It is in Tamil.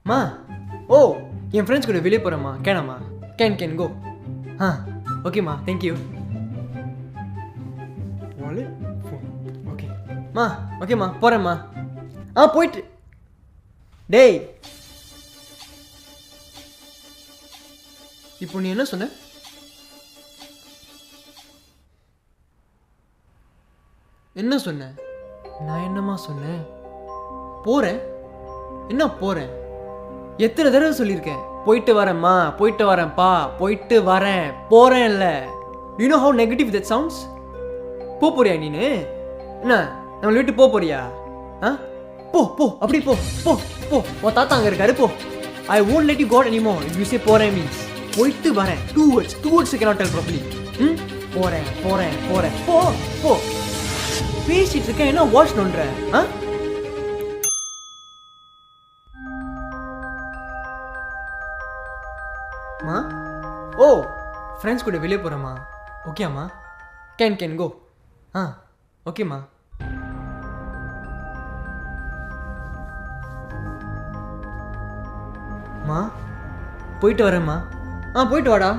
மா ஓ என் ஃப்ரெண்ட்ஸ் கூட வெளியே போகிறேம்மா கேனாம்மா கேன் கோ ஆ ஓகேம்மா தேங்க்யூ வாலெட் ஃபோன் ஓகே மா ஓகேம்மா போகிறேம்மா போயிட்டு டேய் இப்போ நீ என்ன சொன்ன என்ன சொன்ன நான் என்னம்மா சொன்னேன் போகிறேன் என்ன போகிறேன் எத்தனை தடவை சொல்லியிருக்கேன் போயிட்டு வரேம்மா போயிட்டு வரேன்ப்பா போயிட்டு வரேன் போகிறேன் இல்லை you know how negative that sounds போறியா நீனு என்ன நம்மளை விட்டு போறியா போ அப்படி போ போ போ உன் தாத்தா அங்கே இருக்காரு போ ஐ won't let you go out anymore if you say போகிறேன் மீன்ஸ் போயிட்டு வரேன் two words cannot tell properly போகிறேன் போ போ பேசிட்டு இருக்கேன் என்ன வாட்ச் நோன்ற மா ஓ ஃப்ரெண்ட்ஸ் கூட வெளியே போகிறேம்மா ஓகேம்மா கேன் கோ ஓகேம்மா மா போயிட்டு வரேம்மா போயிட்டு வாடா